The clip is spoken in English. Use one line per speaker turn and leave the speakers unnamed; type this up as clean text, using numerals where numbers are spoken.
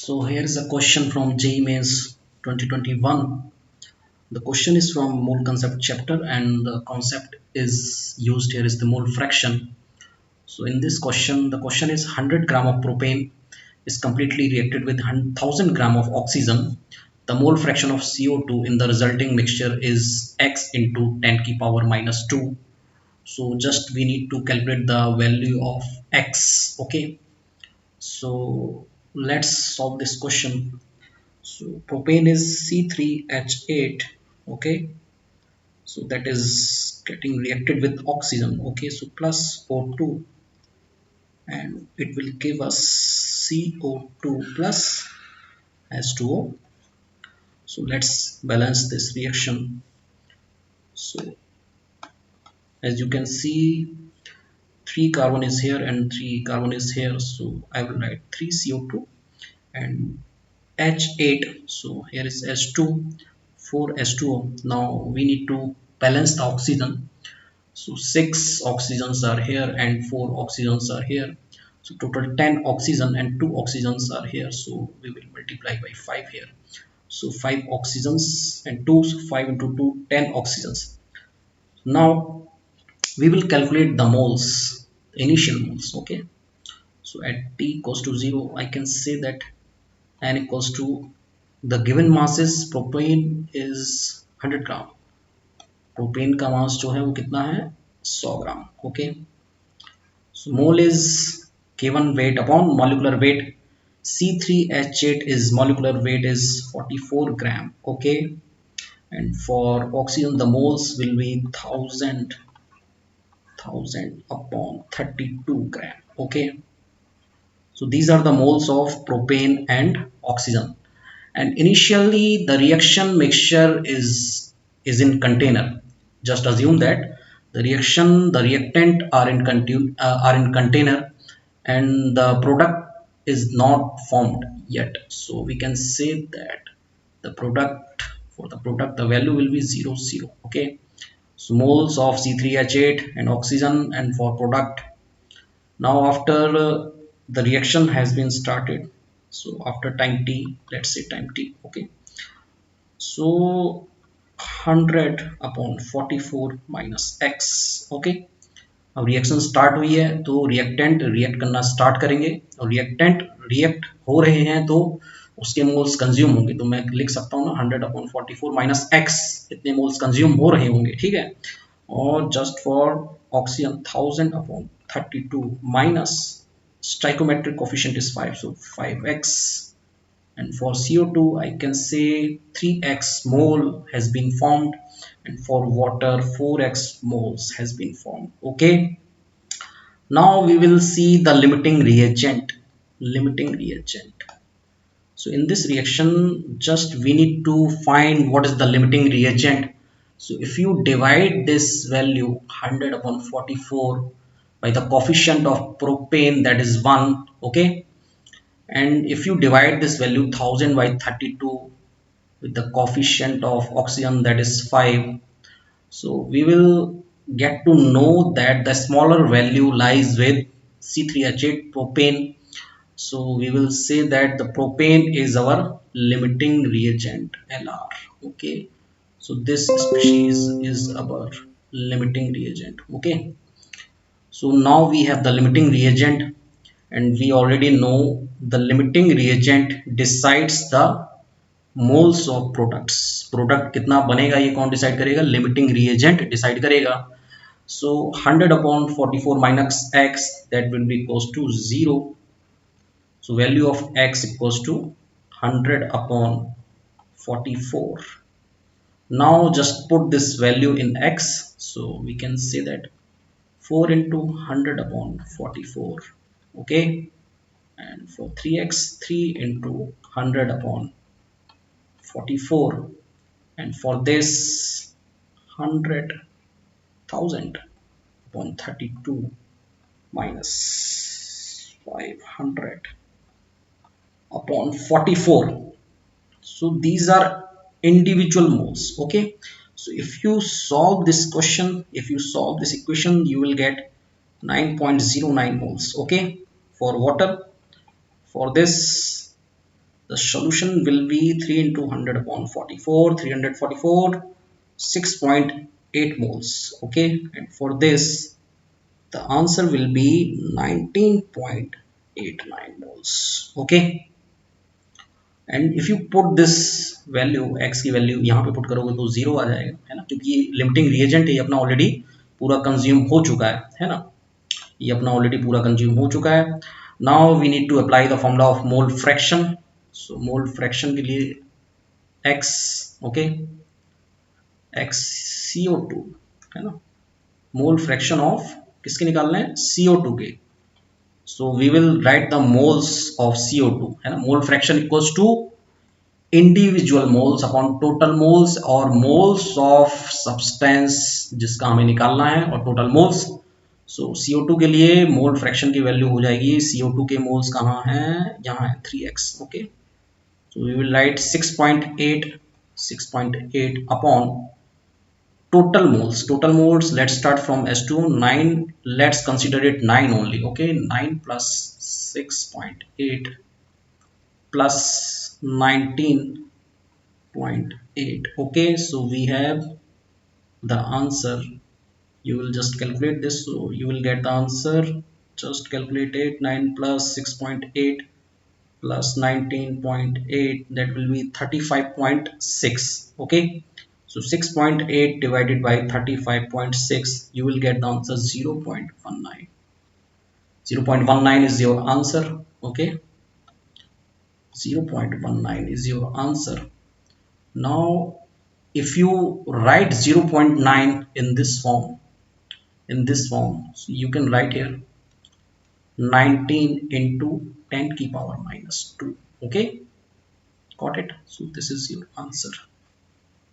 So here is a question from JEE Mains 2021. The question is from mole concept chapter and the concept is used here is the mole fraction. So in this question, the question is 100 gram of propane is completely reacted with 1000 gram of oxygen. The mole fraction of CO2 in the resulting mixture is x into 10 ki power minus 2. So just we need to calculate the value of x. Okay. So let's solve this question. So propane is C3H8, okay, so that is getting reacted with oxygen, okay, so plus O2 and it will give us CO2 plus H2O. So let's balance this reaction. So as you can see, 3 carbon is here and 3 carbon is here, so I will write 3 CO2 and H8, so here is H2, 4 H2O. Now we need to balance the oxygen, so 6 oxygens are here and 4 oxygens are here, so total 10 oxygen and 2 oxygens are here, so we will multiply by 5 here, so 5 oxygens and 2, so 5 into 2, 10 oxygens. Now we will calculate the moles, initial moles, okay. So at t equals to 0 I can say that n equals to the given mass is propane is 100 gram, propane का मास जो है वो कितना है 100 ग्राम, okay. So mole is given weight upon molecular weight. C3H8 is molecular weight is 44 gram, okay, and for oxygen the moles will be 1000 upon 32 gram, okay. So these are the moles of propane and oxygen, and initially the reaction mixture is in container. Just assume that the reactant are in container and the product is not formed yet, so we can say that the product, for the product the value will be 0 0, okay. So moles of C3H8 and oxygen, and for product. Now after the reaction has been started, so after time t, let's say time t, okay, so 100 upon 44 minus x, okay. अब reaction start हुई है तो reactant react करना start करेंगे, और reactant react हो रहे हैं तो उसके मोल्स कंज्यूम होंगे, तो मैं लिख सकता हूँ ना 100 अपॉन 44 माइनस एक्स, इतने मोल्स कंज्यूम हो रहे होंगे, ठीक है. और just for oxygen 1000 upon 32 minus stoichiometric coefficient is 5, so 5x, and for CO2 I can say 3x mole has been formed, and for water 4x moles has been formed, okay. Now we will see the limiting reagent. So in this reaction just we need to find what is the limiting reagent. So if you divide this value 100 upon 44 by the coefficient of propane, that is 1, okay, and if you divide this value 1000 by 32 with the coefficient of oxygen, that is 5, so we will get to know that the smaller value lies with C3H8 propane. So we will say that the propane is our limiting reagent, LR, okay. So this species is our limiting reagent, okay. So now we have the limiting reagent, and we already know the limiting reagent decides the moles of products. Product कितना बनेगा ये कौन decide करेगा, limiting reagent decide करेगा. So 100 upon 44 minus x, that will be equals to 0. So value of x equals to 100 upon 44. Now just put this value in x, so we can say that 4 into 100 upon 44, okay, and for 3x 3 into 100 upon 44, and for this 100,000 upon 32 minus 500 upon 44. So these are individual moles, okay. So if you solve this question, if you solve this equation, you will get 9.09 moles, okay, for water. For this The solution will be 3 into 100 upon 44, 344, 6.8 moles. Okay, and for this, the answer will be 19.89 moles. Okay, and if you put this value x की value यहाँ पे put करोगे तो zero आ जाएगा, है ना, क्योंकि ये लिमिटिंग रिएजेंट है, ये अपना ऑलरेडी पूरा कंज्यूम हो चुका है ना, ये अपना ऑलरेडी पूरा कंज्यूम हो चुका है. Now we need to apply the formula of mole fraction. So mole fraction के लिए x, ओके, x CO2, है ना, मोल फ्रैक्शन ऑफ किसके निकालना है, CO2 के. So we will write the moles of CO2, है ना, mole fraction equals to individual moles upon total moles और मोल्स ऑफ सब्सटेंस जिसका हमें निकालना है और टोटल मोल्स. सो CO2 के लिए मोल फ्रैक्शन की वैल्यू हो जाएगी, CO2 के मोल्स कहाँ हैं, यहाँ है 3x. Okay, so we will write 6.8 upon total moles. Let's start from S2. 9, let's consider it 9 only. Okay, 9 plus 6.8 plus 19.8. okay, so we have the answer. You will just calculate this, so you will get the answer. Just calculate it. 9 plus 6.8 plus 19.8, that will be 35.6. okay, so 6.8 divided by 35.6, you will get the answer 0.19. 0.19 is your answer. Okay, 0.19 is your answer. Now if you write 0.9 in this form, so you can write here 19 into 10 की power minus 2. okay, got it? So this is your answer.